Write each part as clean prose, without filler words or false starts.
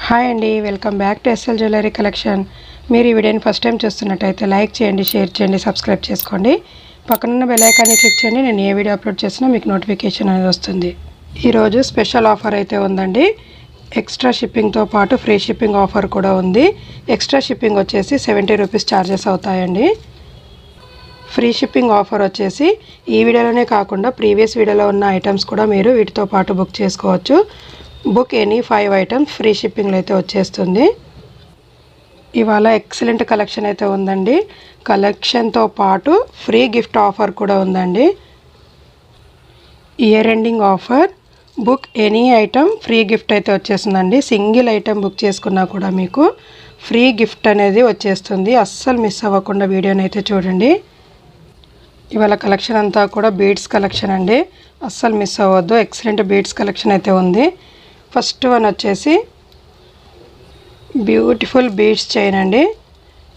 Hi అండి, welcome back to SL jewellery collection. మీరు ఈ వీడియోని ఫస్ట్ టైం చూస్తున్నట్టయితే లైక్ చేయండి, షేర్ చేయండి, సబ్స్క్రైబ్ చేసుకోండి. పక్కనున్న బెల్ ఐకాన్ని క్లిక్ చేయండి. నేను ఏ వీడియో అప్లోడ్ చేసినా మీకు నోటిఫికేషన్ అనేది వస్తుంది. ఈరోజు స్పెషల్ ఆఫర్ అయితే ఉందండి. ఎక్స్ట్రా షిప్పింగ్తో పాటు ఫ్రీ షిప్పింగ్ ఆఫర్ కూడా ఉంది. ఎక్స్ట్రా షిప్పింగ్ వచ్చేసి 70 రూపీస్ ఛార్జెస్ అవుతాయండి. ఫ్రీ షిప్పింగ్ ఆఫర్ వచ్చేసి ఈ వీడియోలోనే కాకుండా ప్రీవియస్ వీడియోలో ఉన్న ఐటమ్స్ కూడా మీరు వీటితో పాటు బుక్ చేసుకోవచ్చు. బుక్ ఎనీ 5 ఐటమ్స్ ఫ్రీ షిప్పింగ్లో అయితే వచ్చేస్తుంది. ఇవాళ ఎక్సలెంట్ కలెక్షన్ అయితే ఉందండి. కలెక్షన్తో పాటు ఫ్రీ గిఫ్ట్ ఆఫర్ కూడా ఉందండి. Year ending offer. Book any item free gift అయితే వచ్చేస్తుందండి. సింగిల్ ఐటమ్ బుక్ చేసుకున్నా కూడా మీకు ఫ్రీ గిఫ్ట్ అనేది వచ్చేస్తుంది. అస్సలు మిస్ అవ్వకుండా వీడియోని అయితే చూడండి. ఇవాళ కలెక్షన్ అంతా కూడా బీడ్స్ కలెక్షన్ అండి. అస్సలు మిస్ అవ్వద్దు. ఎక్సలెంట్ బీడ్స్ కలెక్షన్ అయితే ఉంది. ఫస్ట్ వన్ వచ్చేసి బ్యూటిఫుల్ బీడ్స్ చైన్ అండి.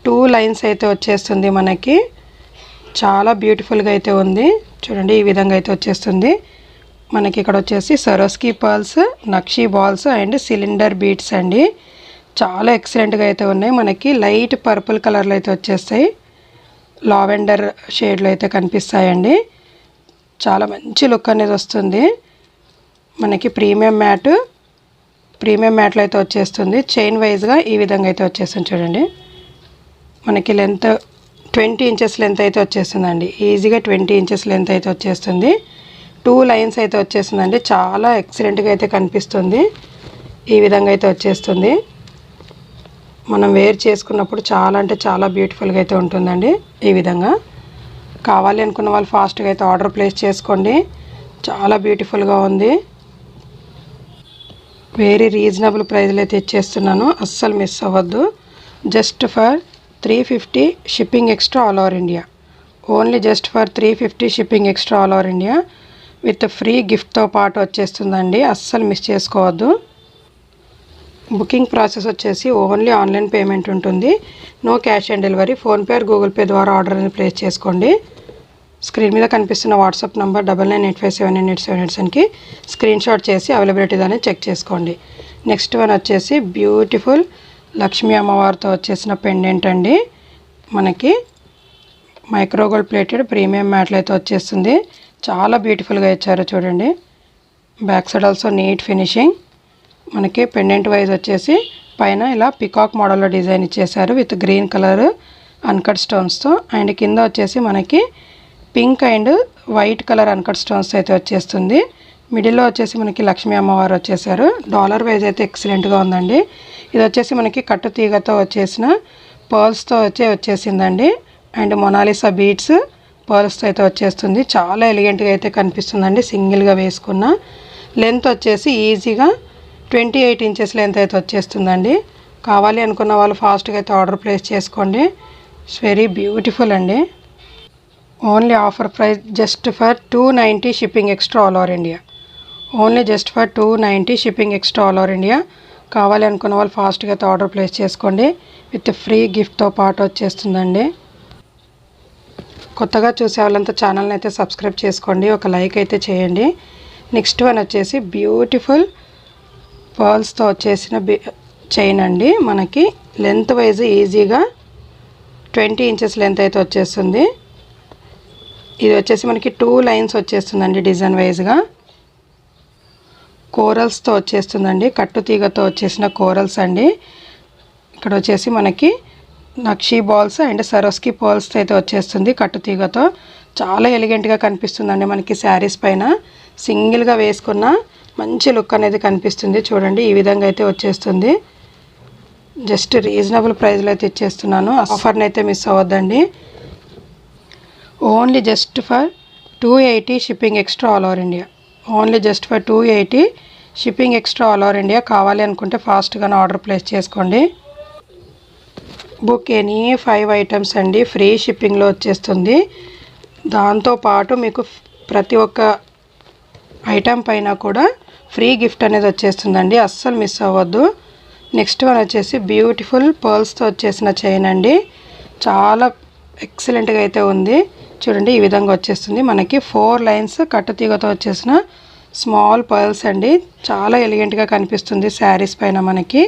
2 లైన్స్ అయితే వచ్చేస్తుంది మనకి. చాలా బ్యూటిఫుల్గా అయితే ఉంది. చూడండి, ఈ విధంగా అయితే వచ్చేస్తుంది మనకి. ఇక్కడ వచ్చేసి Swarovski pearls, nakshi balls and cylinder beads అండి. చాలా ఎక్సలెంట్గా అయితే ఉన్నాయి. మనకి లైట్ పర్పుల్ కలర్లో అయితే వచ్చేస్తాయి. లావెండర్ షేడ్లో అయితే కనిపిస్తాయండి. చాలా మంచి లుక్ అనేది వస్తుంది మనకి. ప్రీమియం మ్యాట్లో అయితే వచ్చేస్తుంది. చైన్ వైజ్గా ఈ విధంగా అయితే వచ్చేస్తుంది. చూడండి, మనకి లెంత్ 20 ఇంచెస్ లెంత్ అయితే వచ్చేస్తుందండి. ఈజీగా 20 ఇంచెస్ లెంత్ అయితే వచ్చేస్తుంది. 2 లైన్స్ అయితే వచ్చేస్తుందండి. చాలా ఎక్సలెంట్గా అయితే కనిపిస్తుంది. ఈ విధంగా అయితే వచ్చేస్తుంది. మనం వేర్ చేసుకున్నప్పుడు చాలా అంటే చాలా బ్యూటిఫుల్గా అయితే ఉంటుందండి. ఈ విధంగా కావాలి అనుకున్న వాళ్ళు ఫాస్ట్గా అయితే ఆర్డర్ ప్లేస్ చేసుకోండి. చాలా బ్యూటిఫుల్గా ఉంది. వెరీ రీజనబుల్ ప్రైస్లో అయితే ఇచ్చేస్తున్నాను. అస్సలు మిస్ అవ్వద్దు. Just for 350 shipping extra all over India. Only just for 350 shipping extra all over India with free గిఫ్ట్తో పాటు వచ్చేస్తుందండి. అస్సలు మిస్ చేసుకోవద్దు. బుకింగ్ ప్రాసెస్ వచ్చేసి ఓన్లీ ఆన్లైన్ పేమెంట్ ఉంటుంది. No cash on delivery. PhonePe or Google Pay ద్వారా order అనేది place చేసుకోండి. స్క్రీన్ మీద కనిపిస్తున్న వాట్సాప్ నెంబర్ 9985788787కి స్క్రీన్ షాట్ చేసి అవైలబిలిటీ అనేది చెక్ చేసుకోండి. నెక్స్ట్ వన్ వచ్చేసి బ్యూటిఫుల్ లక్ష్మీ అమ్మవారితో వచ్చేసిన పెండెంట్ అండి. మనకి మైక్రోగోల్డ్ ప్లేటెడ్ ప్రీమియం మ్యాట్లో అయితే వచ్చేస్తుంది. చాలా బ్యూటిఫుల్గా ఇచ్చారు చూడండి. Back side also neat finishing. మనకి పెండెంట్ వైజ్ వచ్చేసి పైన ఇలా పికాక్ మోడల్లో డిజైన్ ఇచ్చేసారు విత్ గ్రీన్ కలర్ అన్కట్ స్టోన్స్తో. అండ్ కింద వచ్చేసి మనకి pink and white colour uncut stones అయితే వచ్చేస్తుంది. మిడిల్లో వచ్చేసి మనకి లక్ష్మీ అమ్మవారు వచ్చేసారు. డాలర్ వైజ్ అయితే ఎక్సలెంట్గా ఉందండి. ఇది వచ్చేసి మనకి కట్టు తీగతో వచ్చేసిన పర్ల్స్తో వచ్చేసిందండి. అండ్ మొనాలిసా బీడ్స్ పర్ల్స్తో అయితే వచ్చేస్తుంది. చాలా ఎలిగెంట్గా అయితే కనిపిస్తుందండి. సింగిల్గా వేసుకున్న లెంత్ వచ్చేసి ఈజీగా 28 ఇంచెస్ లెంత్ అయితే వచ్చేస్తుందండి. కావాలి అనుకున్న వాళ్ళు ఫాస్ట్గా అయితే ఆర్డర్ ప్లేస్ చేసుకోండి. ఇట్స్ వెరీ బ్యూటిఫుల్ అండి. Only offer price just for 290 shipping extra all over India. Only just for 290 shipping extra all over India. కావాలి అనుకున్న వాళ్ళు ఫాస్ట్గా అయితే ఆర్డర్ ప్లేస్ చేసుకోండి. విత్ ఫ్రీ గిఫ్ట్తో పాటు వచ్చేస్తుందండి. కొత్తగా చూసే వాళ్ళంతా ఛానల్ని అయితే సబ్స్క్రైబ్ చేసుకోండి. ఒక లైక్ అయితే చేయండి. నెక్స్ట్ వన్ వచ్చేసి బ్యూటిఫుల్ పర్ల్స్తో వచ్చేసిన చైన్ అండి. మనకి లెంత్ వైజ్ ఈజీగా 20 ఇంచెస్ లెంత్ అయితే వచ్చేస్తుంది. ఇది వచ్చేసి మనకి 2 లైన్స్ వచ్చేస్తుందండి. డిజైన్ వైజ్గా కోరల్స్తో వచ్చేస్తుందండి. కట్టు తీగతో వచ్చేసిన కోరల్స్ అండి. ఇక్కడ వచ్చేసి మనకి నక్షీ బాల్స్ అండ్ సరోస్కీ పర్ల్స్తో అయితే వచ్చేస్తుంది కట్టు తీగతో. చాలా ఎలిగెంట్గా కనిపిస్తుందండి. మనకి శారీస్ పైన సింగిల్గా వేసుకున్న మంచి లుక్ అనేది కనిపిస్తుంది. చూడండి, ఈ విధంగా అయితే వచ్చేస్తుంది. జస్ట్ రీజనబుల్ ప్రైస్లో అయితే ఇచ్చేస్తున్నాను. ఆఫర్ని అయితే మిస్ అవ్వద్దండి. Only just for 280 shipping extra all over India. Only just for 280 shipping extra all over India. కావాలి అనుకుంటే ఫాస్ట్గానే ఆర్డర్ ప్లేస్ చేసుకోండి. బుక్ ఎనీ 5 ఐటమ్స్ అండి. ఫ్రీ షిప్పింగ్లో వచ్చేస్తుంది. దాంతోపాటు మీకు ప్రతి ఒక్క ఐటమ్ పైన కూడా ఫ్రీ గిఫ్ట్ అనేది వచ్చేస్తుందండి. అస్సలు మిస్ అవ్వద్దు. నెక్స్ట్ వన్ వచ్చేసి బ్యూటిఫుల్ పర్ల్స్తో వచ్చేసిన చైన్ అండి. చాలా ఎక్సలెంట్గా అయితే ఉంది. చూడండి, ఈ విధంగా వచ్చేస్తుంది. మనకి 4 లైన్స్ కట్టు తీగతో వచ్చేసిన స్మాల్ పర్ల్స్ అండి. చాలా ఎలిగెంట్గా కనిపిస్తుంది శారీస్ పైన మనకి.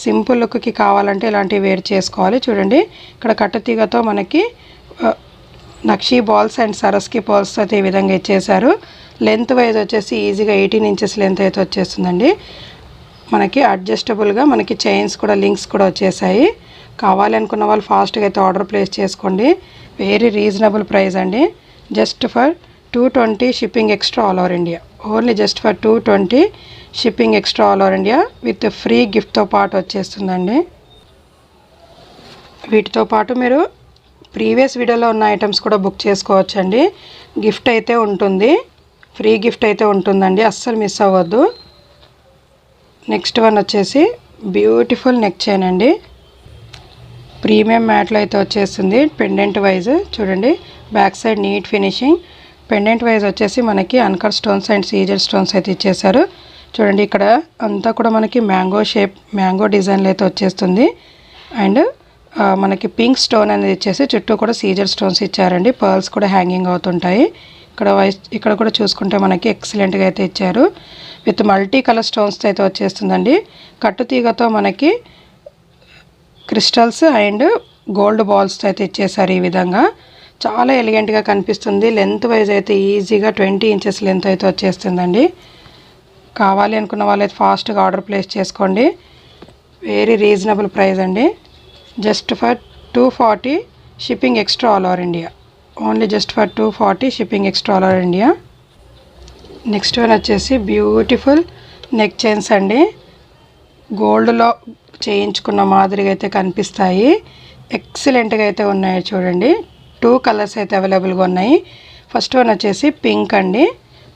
సింపుల్ లుక్కి కావాలంటే ఇలాంటివి వేర్ చేసుకోవాలి. చూడండి ఇక్కడ కట్టుతీగతో మనకి నక్షీ బాల్స్ అండ్ సరస్కి బాల్స్ అయితే ఈ విధంగా ఇచ్చేసారు. లెంత్ వైజ్ వచ్చేసి ఈజీగా 18 ఇంచెస్ లెంత్ అయితే వచ్చేస్తుందండి. మనకి అడ్జస్టబుల్గా మనకి చైన్స్ కూడా లింక్స్ కూడా వచ్చేసాయి. కావాలి అనుకున్న వాళ్ళు ఫాస్ట్గా అయితే ఆర్డర్ ప్లేస్ చేసుకోండి. వెరీ రీజనబుల్ ప్రైస్ అండి. Just for 220 shipping extra all over India. Only just for 220 shipping extra all over India with free గిఫ్ట్తో పాటు వచ్చేస్తుందండి. వీటితో పాటు మీరు ప్రీవియస్ వీడియోలో ఉన్న ఐటమ్స్ కూడా బుక్ చేసుకోవచ్చండి. గిఫ్ట్ అయితే ఉంటుంది, ఫ్రీ గిఫ్ట్ అయితే ఉంటుందండి, అస్సలు మిస్ అవ్వద్దు. నెక్స్ట్ వన్ వచ్చేసి బ్యూటిఫుల్ నెక్ చైన్ అండి. ప్రీమియం మ్యాట్లో అయితే వచ్చేస్తుంది. పెండెంట్ వైజ్ చూడండి, back side neat finishing. Pendant wise వచ్చేసి మనకి అన్కట్ స్టోన్స్ అండ్ సీజర్ స్టోన్స్ అయితే ఇచ్చేసారు. చూడండి ఇక్కడ అంతా కూడా మనకి మ్యాంగో షేప్, మ్యాంగో డిజైన్లో అయితే వచ్చేస్తుంది. అండ్ మనకి పింక్ స్టోన్ అనేది ఇచ్చేసి చుట్టూ కూడా సీజర్ స్టోన్స్ ఇచ్చారండి. పర్ల్స్ కూడా హ్యాంగింగ్ అవుతుంటాయి. ఇక్కడ కూడా చూసుకుంటే మనకి ఎక్సలెంట్గా అయితే ఇచ్చారు. విత్ మల్టీ కలర్ స్టోన్స్ అయితే వచ్చేస్తుందండి. కట్టుతీగతో మనకి క్రిస్టల్స్ అండ్ గోల్డ్ బాల్స్ అయితే ఇచ్చేసారు. ఈ విధంగా చాలా ఎలిగెంట్గా కనిపిస్తుంది. లెంత్ వైజ్ అయితే ఈజీగా 20 ఇంచెస్ లెంత్ అయితే వచ్చేస్తుందండి. కావాలి అనుకున్న వాళ్ళైతే ఫాస్ట్గా ఆర్డర్ ప్లేస్ చేసుకోండి. వెరీ రీజనబుల్ ప్రైస్ అండి. Just for 240 shipping extra all over India. Only just for 240 shipping extra all over India. Next one వచ్చేసి బ్యూటిఫుల్ నెక్ చైన్స్ అండి. గోల్డ్లో చేయించుకున్న మాదిరిగా అయితే కనిపిస్తాయి. ఎక్సలెంట్గా అయితే ఉన్నాయి. చూడండి 2 కలర్స్ అయితే అవైలబుల్గా ఉన్నాయి. ఫస్ట్ వన్ వచ్చేసి పింక్ అండి.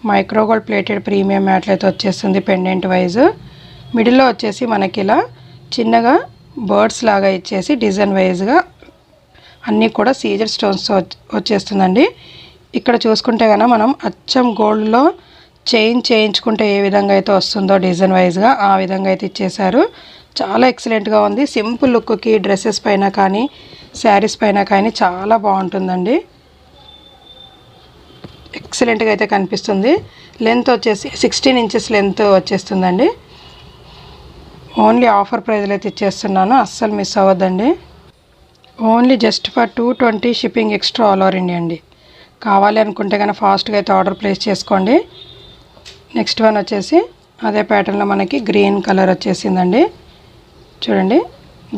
మైక్రో గోల్డ్ ప్లేటెడ్ ప్రీమియం మ్యాట్లు అయితే వచ్చేస్తుంది పెండెంట్ వైజ్. మిడిల్లో వచ్చేసి మనకి ఇలా చిన్నగా బర్డ్స్ లాగా ఇచ్చేసి డిజైన్ వైజ్గా అన్నీ కూడా సీజర్ స్టోన్స్ వచ్చేస్తుందండి. ఇక్కడ చూసుకుంటే కనుక మనం అచ్చం గోల్డ్లో చైన్ చేయించుకుంటే ఏ విధంగా అయితే వస్తుందో డిజైన్ వైజ్గా ఆ విధంగా అయితే ఇచ్చేసారు. చాలా ఎక్సలెంట్గా ఉంది. సింపుల్ లుక్కి డ్రెస్సెస్ పైన కానీ శారీస్ పైన కానీ చాలా బాగుంటుందండి. ఎక్సలెంట్గా అయితే కనిపిస్తుంది. లెంత్ వచ్చేసి 16 ఇంచెస్ లెంత్ వచ్చేస్తుందండి. ఓన్లీ ఆఫర్ ప్రైజ్లో అయితే ఇచ్చేస్తున్నాను, అస్సలు మిస్ అవ్వద్దండి. Only just for 220 shipping extra all over India అండి. కావాలి అనుకుంటే కనుక ఫాస్ట్గా అయితే ఆర్డర్ ప్లేస్ చేసుకోండి. నెక్స్ట్ వన్ వచ్చేసి అదే ప్యాటర్న్లో మనకి గ్రీన్ కలర్ వచ్చేసిందండి. చూడండి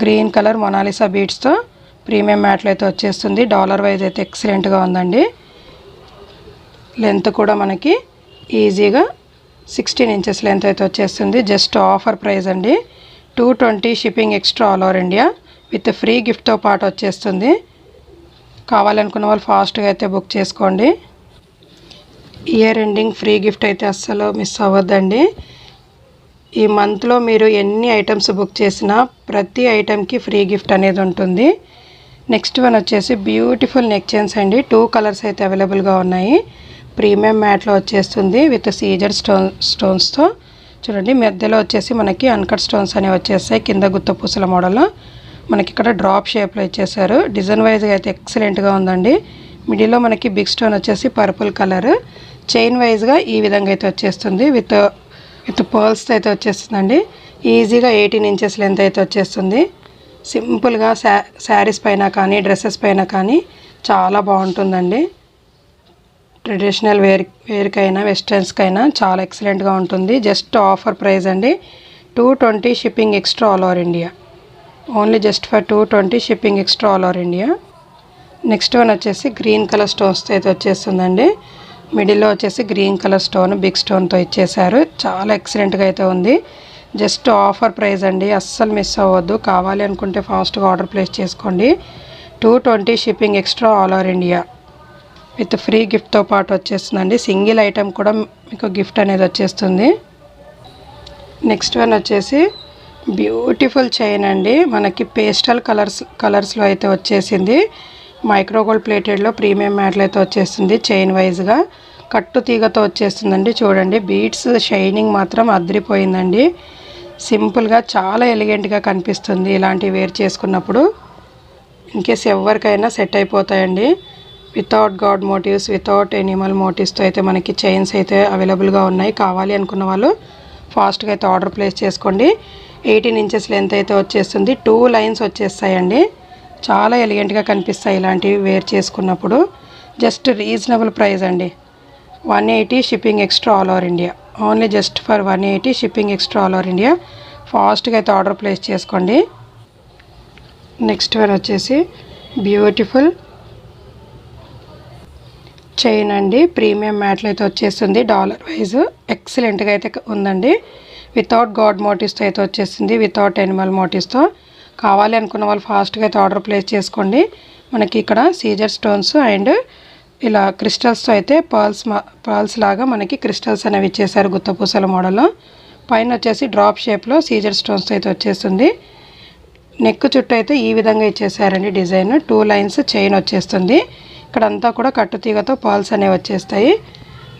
గ్రీన్ కలర్ మొనాలిసా బీడ్స్తో ప్రీమియం మ్యాట్లో అయితే వచ్చేస్తుంది. డాలర్ వైజ్ అయితే ఎక్సలెంట్గా ఉందండి. లెంత్ కూడా మనకి ఈజీగా 16 ఇంచెస్ లెంత్ అయితే వచ్చేస్తుంది. జస్ట్ ఆఫర్ ప్రైస్ అండి. 220 shipping extra all over India with free గిఫ్ట్తో పాటు వచ్చేస్తుంది. కావాలనుకున్న వాళ్ళు ఫాస్ట్గా అయితే బుక్ చేసుకోండి. ఇయర్ ఎండింగ్ ఫ్రీ గిఫ్ట్ అయితే అస్సలు మిస్ అవ్వద్దండి. ఈ మంత్లో మీరు ఎన్ని ఐటమ్స్ బుక్ చేసినా ప్రతి ఐటెంకి ఫ్రీ గిఫ్ట్ అనేది ఉంటుంది. నెక్స్ట్ వన్ వచ్చేసి బ్యూటిఫుల్ నెక్ చైన్స్ అండి. 2 కలర్స్ అయితే అవైలబుల్గా ఉన్నాయి. ప్రీమియం మ్యాట్లో వచ్చేస్తుంది విత్ సీజర్ స్టోన్స్తో. చూడండి మధ్యలో వచ్చేసి మనకి అన్కట్ స్టోన్స్ అనేవి వచ్చేస్తాయి. కింద గుత్త పూసల మోడల్లో మనకి ఇక్కడ డ్రాప్ షేప్లో ఇచ్చేసారు. డిజైన్ వైజ్గా అయితే ఎక్సలెంట్గా ఉందండి. మిడిల్లో మనకి బిగ్ స్టోన్ వచ్చేసి పర్పుల్ కలర్. చైన్ వైజ్గా ఈ విధంగా అయితే వచ్చేస్తుంది. విత్ పర్ల్స్తో అయితే వచ్చేస్తుందండి. ఈజీగా 18 ఇంచెస్ లెంత్ అయితే వచ్చేస్తుంది. సింపుల్గా శారీస్ పైన కానీ డ్రెస్సెస్ పైన కానీ చాలా బాగుంటుందండి. ట్రెడిషనల్ వేర్కైనా వెస్టర్న్స్కైనా చాలా ఎక్సలెంట్గా ఉంటుంది. జస్ట్ ఆఫర్ ప్రైస్ అండి. 220 shipping extra all over India. Only just for 220 shipping extra all over India. Next one వచ్చేసి గ్రీన్ కలర్ స్టోన్స్తో అయితే వచ్చేస్తుందండి. మిడిల్లో వచ్చేసి గ్రీన్ కలర్ స్టోన్ బిగ్ స్టోన్తో ఇచ్చేసారు. చాలా ఎక్సలెంట్గా అయితే ఉంది. జస్ట్ ఆఫర్ ప్రైస్ అండి, అస్సలు మిస్ అవ్వద్దు. కావాలి అనుకుంటే ఫాస్ట్గా ఆర్డర్ ప్లేస్ చేసుకోండి. 220 shipping extra all over India with free గిఫ్ట్తో పాటు వచ్చేస్తుందండి. సింగిల్ ఐటెం కూడా మీకు గిఫ్ట్ అనేది వచ్చేస్తుంది. నెక్స్ట్ వన్ వచ్చేసి బ్యూటిఫుల్ చైన్ అండి. మనకి పేస్టల్ కలర్స్లో అయితే వచ్చేసింది. మైక్రో గోల్డ్ ప్లేటెడ్లో ప్రీమియం మ్యాట్లో అయితే వచ్చేస్తుంది. చైన్ వైజ్గా కట్టు తీగతో వచ్చేస్తుందండి. చూడండి బీడ్స్ షైనింగ్ మాత్రం అదిరిపోయిందండి. సింపుల్గా చాలా ఎలిగెంట్గా కనిపిస్తుంది. ఇలాంటివి వేర్ చేసుకున్నప్పుడు ఇన్కేస్ ఎవరికైనా సెట్ అయిపోతాయండి. Without god motives, without animal మోటివ్స్తో అయితే మనకి చైన్స్ అయితే అవైలబుల్గా ఉన్నాయి. కావాలి అనుకున్న వాళ్ళు ఫాస్ట్గా అయితే ఆర్డర్ ప్లేస్ చేసుకోండి. 18 ఇంచెస్ లెంత్ అయితే వచ్చేస్తుంది. 2 లైన్స్ వచ్చేస్తాయండి. చాలా ఎలిగెంట్గా కనిపిస్తాయి ఇలాంటివి వేర్ చేసుకున్నప్పుడు. జస్ట్ రీజనబుల్ ప్రైస్ అండి. 180 shipping extra all over India. Only just for 180 shipping extra all over India. ఫాస్ట్గా అయితే ఆర్డర్ ప్లేస్ చేసుకోండి. నెక్స్ట్ వన్ వచ్చేసి బ్యూటిఫుల్ చైన్ అండి. ప్రీమియం మ్యాట్లు అయితే వచ్చేస్తుంది. డాలర్ వైజ్ ఎక్సలెంట్గా అయితే ఉందండి. వితౌట్ గాడ్ మోటివ్స్తో అయితే వచ్చేసింది, వితౌట్ ఎనిమల్ మోటివ్స్తో. కావాలి అనుకున్న వాళ్ళు ఫాస్ట్గా అయితే ఆర్డర్ ప్లేస్ చేసుకోండి. మనకి ఇక్కడ సీజర్ స్టోన్స్ అండ్ ఇలా క్రిస్టల్స్తో అయితే పర్ల్స్ లాగా మనకి క్రిస్టల్స్ అనేవి ఇచ్చేసారు గుత్తపూసల మోడల్లో. పైన వచ్చేసి డ్రాప్ షేప్లో సీజర్ స్టోన్స్తో అయితే వచ్చేస్తుంది. నెక్ చుట్టూ అయితే ఈ విధంగా ఇచ్చేసారండి డిజైన్. 2 లైన్స్ చైన్ వచ్చేస్తుంది. ఇక్కడంతా కూడా కట్టుతీగతో పర్ల్స్ అనేవి వచ్చేస్తాయి.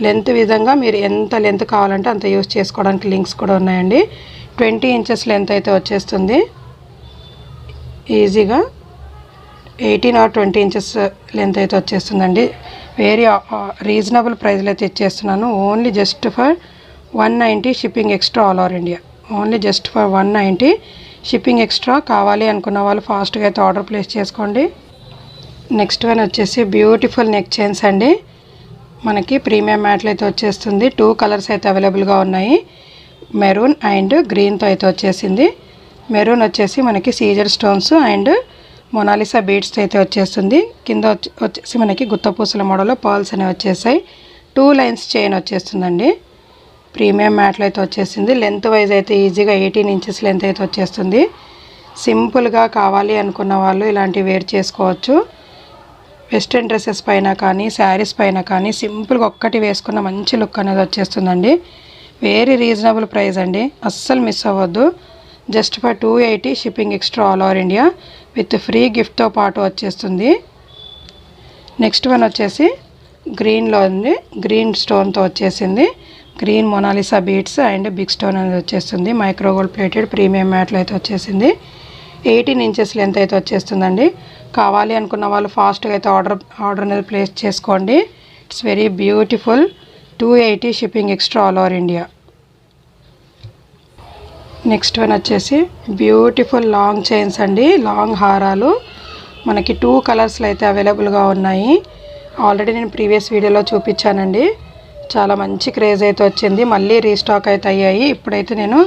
లెంత్ విధంగా మీరు ఎంత లెంత్ కావాలంటే అంత యూస్ చేసుకోవడానికి లింక్స్ కూడా ఉన్నాయండి. 20 ఇంచెస్ లెంత్ అయితే వచ్చేస్తుంది. ఈజీగా 18 ఆర్ 20 ఇంచెస్ లెంత్ అయితే వచ్చేస్తుందండి. వెరీ రీజనబుల్ ప్రైస్లో అయితే ఇచ్చేస్తున్నాను. Only just for 190 shipping extra all over India. Only just for 190 shipping extra. కావాలి అనుకున్న వాళ్ళు ఫాస్ట్గా అయితే ఆర్డర్ ప్లేస్ చేసుకోండి. నెక్స్ట్ వన్ వచ్చేసి బ్యూటిఫుల్ నెక్ చైన్స్ అండి. మనకి ప్రీమియం మ్యాట్లు అయితే వచ్చేస్తుంది. 2 కలర్స్ అయితే అవైలబుల్గా ఉన్నాయి. మెరూన్ అండ్ గ్రీన్తో అయితే వచ్చేసింది. మెరూన్ వచ్చేసి మనకి సీజర్ స్టోన్స్ అండ్ మొనాలిసా బీడ్స్తో అయితే వచ్చేస్తుంది. కింద వచ్చేసి మనకి గుత్తపూసల మోడల్లో పర్ల్స్ అనేవి వచ్చేసాయి. 2 లైన్స్ చైన్ వచ్చేస్తుందండి. ప్రీమియం మ్యాట్లు అయితే వచ్చేసింది. లెంత్ వైజ్ అయితే ఈజీగా 18 ఇంచెస్ లెంత్ అయితే వచ్చేస్తుంది. సింపుల్గా కావాలి అనుకున్న వాళ్ళు ఇలాంటివి వేర్ చేసుకోవచ్చు. వెస్ట్రన్ డ్రెస్సెస్ పైన కానీ శారీస్ పైన కానీ సింపుల్గా ఒక్కటి వేసుకున్న మంచి లుక్ అనేది వచ్చేస్తుందండి. వెరీ రీజనబుల్ ప్రైస్ అండి. అస్సలు మిస్ అవ్వద్దు. Just for 280 shipping extra all over India with free గిఫ్ట్తో పాటు వచ్చేస్తుంది. నెక్స్ట్ వన్ వచ్చేసి గ్రీన్లో ఉంది. గ్రీన్ స్టోన్తో వచ్చేసింది. Green Mona Lisa beads and big stone అనేది వచ్చేస్తుంది. మైక్రోగోల్డ్ ప్లేటెడ్ ప్రీమియం మ్యాట్లు అయితే వచ్చేసింది. 18 ఇంచెస్ లెంత్ అయితే వచ్చేస్తుందండి. కావాలి అనుకున్న వాళ్ళు ఫాస్ట్గా అయితే ఆర్డర్ అనేది ప్లేస్ చేసుకోండి. It's very beautiful. 280 shipping extra all over India. Next one వచ్చేసి బ్యూటిఫుల్ లాంగ్ చైన్స్ అండి. లాంగ్ హారాలు మనకి 2 కలర్స్లో అయితే అవైలబుల్గా ఉన్నాయి. ఆల్రెడీ నేను ప్రీవియస్ వీడియోలో చూపించానండి. చాలా మంచి క్రేజ్ అయితే వచ్చింది. మళ్ళీ రీస్టాక్ అయితే అయ్యాయి. ఇప్పుడైతే నేను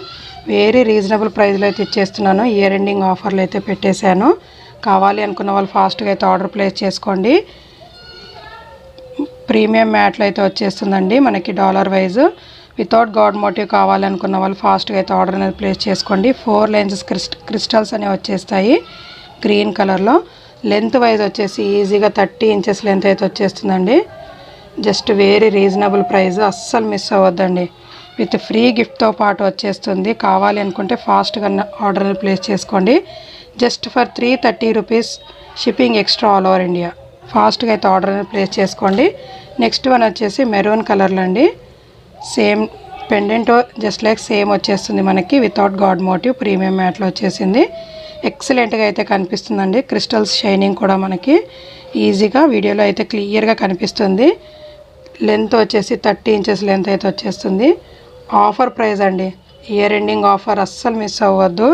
వెరీ రీజనబుల్ ప్రైస్లో అయితే ఇచ్చేస్తున్నాను. ఇయర్ ఎండింగ్ ఆఫర్లు అయితే పెట్టేశాను. కావాలి అనుకున్న వాళ్ళు ఫాస్ట్గా అయితే ఆర్డర్ ప్లేస్ చేసుకోండి. ప్రీమియం మ్యాట్లు అయితే వచ్చేస్తుందండి మనకి dollar wise. Without god motive కావాలనుకున్న వాళ్ళు ఫాస్ట్గా అయితే ఆర్డర్ అనేది ప్లేస్ చేసుకోండి. 4 లైన్స్ క్రిస్టల్స్ అనేవి వచ్చేస్తాయి గ్రీన్ కలర్లో. లెంత్ వైజ్ వచ్చేసి ఈజీగా 30 ఇంచెస్ లెంత్ అయితే వచ్చేస్తుందండి. Just very reasonable price. అస్సలు మిస్ అవ్వద్దండి. విత్ ఫ్రీ గిఫ్ట్తో పాటు వచ్చేస్తుంది. కావాలి అనుకుంటే ఫాస్ట్గా ఆర్డర్ అనేది ప్లేస్ చేసుకోండి. Just for 330 rupees shipping extra all over India. ఫాస్ట్గా అయితే ఆర్డర్ అనేది ప్లేస్ చేసుకోండి. నెక్స్ట్ వన్ వచ్చేసి మెరూన్ కలర్లో అండి. Same pendant just like same వచ్చేస్తుంది మనకి వితౌట్ గాడ్ మోటివ్. ప్రీమియం మ్యాట్లో వచ్చేసింది. ఎక్సలెంట్గా అయితే కనిపిస్తుందండి. క్రిస్టల్స్ షైనింగ్ కూడా మనకి ఈజీగా వీడియోలో అయితే క్లియర్గా కనిపిస్తుంది. లెంత్ వచ్చేసి 30 ఇంచెస్ లెంత్ అయితే వచ్చేస్తుంది. ఆఫర్ ప్రైస్ అండి. ఇయర్ ఎండింగ్ ఆఫర్ అస్సలు మిస్ అవ్వద్దు.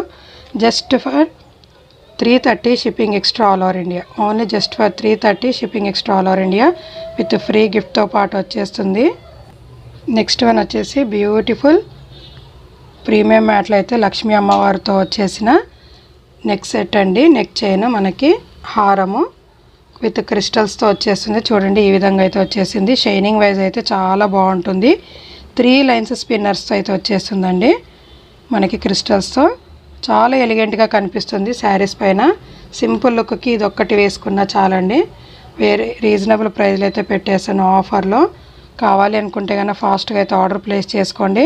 Just for 330 shipping extra all over India. Only just for 330 shipping extra all over India with free గిఫ్ట్తో పాటు వచ్చేస్తుంది. నెక్స్ట్ వన్ వచ్చేసి బ్యూటిఫుల్ ప్రీమియం మ్యాట్లో అయితే లక్ష్మీ అమ్మవారితో వచ్చేసిన నెక్ సెట్ అండి. నెక్ చైన్ మనకి హారము విత్ క్రిస్టల్స్తో వచ్చేస్తుంది. చూడండి ఈ విధంగా అయితే వచ్చేసింది. షైనింగ్ వైజ్ అయితే చాలా బాగుంటుంది. 3 లైన్స్ స్పిన్నర్స్తో అయితే వచ్చేస్తుందండి మనకి క్రిస్టల్స్తో. చాలా ఎలిగెంట్గా కనిపిస్తుంది శారీస్ పైన. సింపుల్ లుక్కి ఇది ఒక్కటి వేసుకున్నా చాలండి. వేరే రీజనబుల్ ప్రైస్లో అయితే పెట్టేసాను ఆఫర్లో. కావాలి అనుకుంటే కనుక ఫాస్ట్గా అయితే ఆర్డర్ ప్లేస్ చేసుకోండి.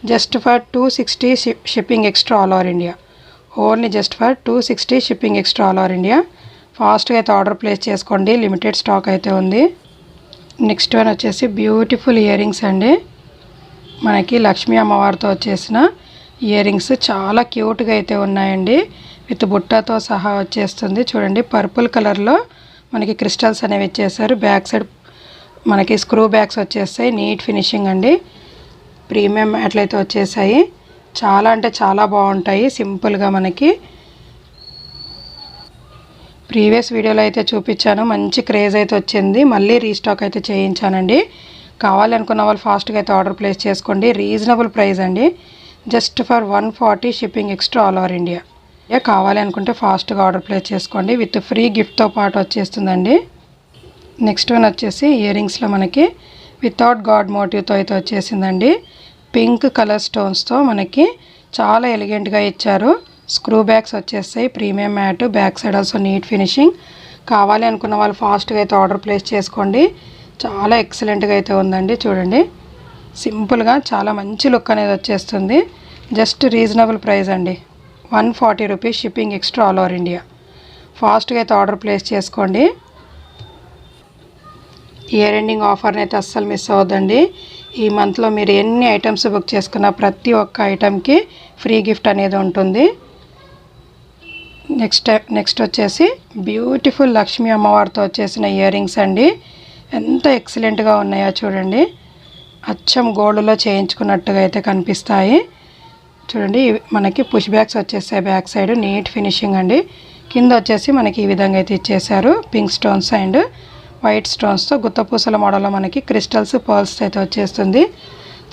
Just for 260 shipping extra all over India. Only just for 260 shipping extra all over India. ఫాస్ట్గా అయితే ఆర్డర్ ప్లేస్ చేసుకోండి. లిమిటెడ్ స్టాక్ అయితే ఉంది. నెక్స్ట్ వన్ వచ్చేసి బ్యూటిఫుల్ ఇయర్ రింగ్స్ అండి. మనకి లక్ష్మీ అమ్మవారితో వచ్చేసిన ఇయర్ రింగ్స్ చాలా క్యూట్గా అయితే ఉన్నాయండి. విత్ బుట్టతో సహా వచ్చేస్తుంది. చూడండి పర్పుల్ కలర్లో మనకి క్రిస్టల్స్ అనేవి ఇచ్చేసారు. బ్యాక్ సైడ్ మనకి స్క్రూ బ్యాగ్స్ వచ్చేస్తాయి. నీట్ ఫినిషింగ్ అండి. ప్రీమియం మ్యాట్లు అయితే వచ్చేసాయి. చాలా అంటే చాలా బాగుంటాయి సింపుల్గా. మనకి ప్రీవియస్ వీడియోలో అయితే చూపించాను, మంచి క్రేజ్ అయితే వచ్చింది. మళ్ళీ రీస్టాక్ అయితే చేయించానండి. కావాలనుకున్న వాళ్ళు ఫాస్ట్గా అయితే ఆర్డర్ ప్లేస్ చేసుకోండి. రీజనబుల్ ప్రైస్ అండి, just for 140 shipping extra all over India. కావాలి అనుకుంటే ఫాస్ట్గా ఆర్డర్ ప్లేస్ చేసుకోండి. విత్ ఫ్రీ గిఫ్ట్తో పాటు వచ్చేస్తుందండి. నెక్స్ట్ వన్ వచ్చేసి ఇయర్ రింగ్స్లో మనకి వితౌట్ గాడ్ మోటివ్తో అయితే వచ్చేసిందండి. పింక్ కలర్ స్టోన్స్తో మనకి చాలా ఎలిగెంట్గా ఇచ్చారు. స్క్రూ బ్యాగ్స్ వచ్చేస్తాయి, premium matte, back side also neat finishing. కావాలి అనుకున్న వాళ్ళు ఫాస్ట్గా అయితే ఆర్డర్ ప్లేస్ చేసుకోండి. చాలా ఎక్సలెంట్గా అయితే ఉందండి. చూడండి, సింపుల్గా చాలా మంచి లుక్ అనేది వచ్చేస్తుంది. జస్ట్ రీజనబుల్ ప్రైస్ అండి, 140 rupees shipping extra all over India. ఫాస్ట్గా అయితే ఆర్డర్ ప్లేస్ చేసుకోండి. ఇయర్ ఎండింగ్ ఆఫర్ని అయితే అస్సలు మిస్ అవ్వద్దండి. ఈ మంత్లో మీరు ఎన్ని ఐటమ్స్ బుక్ చేసుకున్నా ప్రతి ఒక్క ఐటమ్కి ఫ్రీ గిఫ్ట్ అనేది ఉంటుంది. నెక్స్ట్ వచ్చేసి బ్యూటిఫుల్ లక్ష్మీ అమ్మవారితో వచ్చేసిన ఇయర్ రింగ్స్ అండి. ఎంత ఎక్సలెంట్గా ఉన్నాయో చూడండి. అచ్చం గోల్డ్లో చేయించుకున్నట్టుగా అయితే కనిపిస్తాయి. చూడండి, మనకి పుష్ బ్యాగ్స్ వచ్చేసాయి, బ్యాక్ సైడ్ నీట్ ఫినిషింగ్ అండి. కింద వచ్చేసి మనకి ఈ విధంగా అయితే ఇచ్చేసారు, పింక్ స్టోన్స్ అండ్ వైట్ స్టోన్స్తో గుత్తపూసల మోడల్లో మనకి క్రిస్టల్స్, పర్ల్స్ అయితే వచ్చేస్తుంది.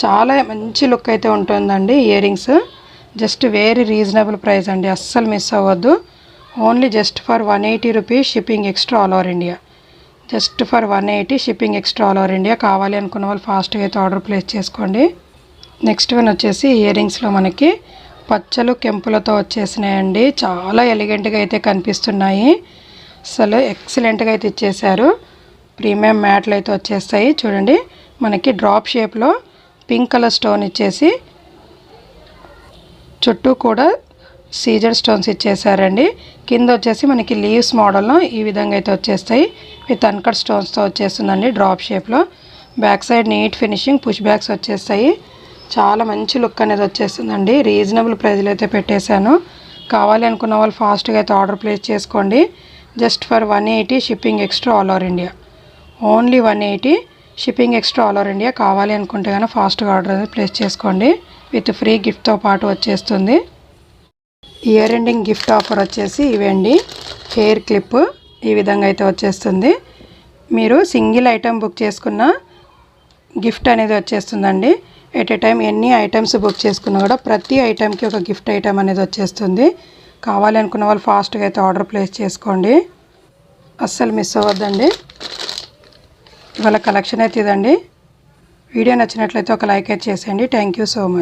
చాలా మంచి లుక్ అయితే ఉంటుందండి ear rings. Just very reasonable price అండి, అస్సలు మిస్ అవ్వద్దు. Only just for 180 rupees shipping extra all over India. Just for 180 shipping extra all over India. కావాలి అనుకున్న వాళ్ళు ఫాస్ట్గా అయితే ఆర్డర్ ప్లేస్ చేసుకోండి. నెక్స్ట్ వన్ వచ్చేసి ఇయర్ రింగ్స్లో మనకి పచ్చలు కెంపులతో వచ్చేసినాయండి. చాలా ఎలిగెంట్గా అయితే కనిపిస్తున్నాయి. అసలు ఎక్సలెంట్గా అయితే ఇచ్చేసారు. ప్రీమియం మ్యాట్లు అయితే వచ్చేస్తాయి. చూడండి, మనకి డ్రాప్ షేప్లో పింక్ కలర్ స్టోన్ ఇచ్చేసి చుట్టూ కూడా సీజర్ స్టోన్స్ ఇచ్చేసారండి. కింద వచ్చేసి మనకి లీవ్స్ మోడల్లో ఈ విధంగా అయితే వచ్చేస్తాయి. విత్ అన్కట్ స్టోన్స్తో వచ్చేస్తుందండి డ్రాప్ షేప్లో. Back side neat finishing, push bags వచ్చేస్తాయి. చాలా మంచి లుక్ అనేది వచ్చేస్తుందండి. రీజనబుల్ ప్రైస్లో అయితే పెట్టేశాను. కావాలి అనుకున్న వాళ్ళు ఫాస్ట్గా అయితే ఆర్డర్ ప్లేస్ చేసుకోండి. Just for 180 shipping extra all over India. Only 180 shipping extra all over India. కావాలి అనుకుంటే కానీ ఫాస్ట్గా ఆర్డర్ అనేది ప్లేస్ చేసుకోండి. విత్ ఫ్రీ గిఫ్ట్తో పాటు వచ్చేస్తుంది. ఇయర్ ఎండింగ్ గిఫ్ట్ ఆఫర్ వచ్చేసి ఇవండి. హెయిర్ క్లిప్ ఈ విధంగా అయితే వచ్చేస్తుంది. మీరు సింగిల్ ఐటెం బుక్ చేసుకున్న గిఫ్ట్ అనేది వచ్చేస్తుందండి. ఎట్ ఏ టైం ఎన్ని ఐటమ్స్ బుక్ చేసుకున్నా కూడా ప్రతి ఐటెంకి ఒక గిఫ్ట్ ఐటెం అనేది వచ్చేస్తుంది. కావాలి అనుకున్న వాళ్ళు ఫాస్ట్గా అయితే ఆర్డర్ ప్లేస్ చేసుకోండి, అస్సలు మిస్ అవ్వద్దండి. ఇవాళ కలెక్షన్ అయితే ఇదండి. వీడియో నచ్చినట్లయితే ఒక లైక్ అయితే చేసేయండి. Thank you so much.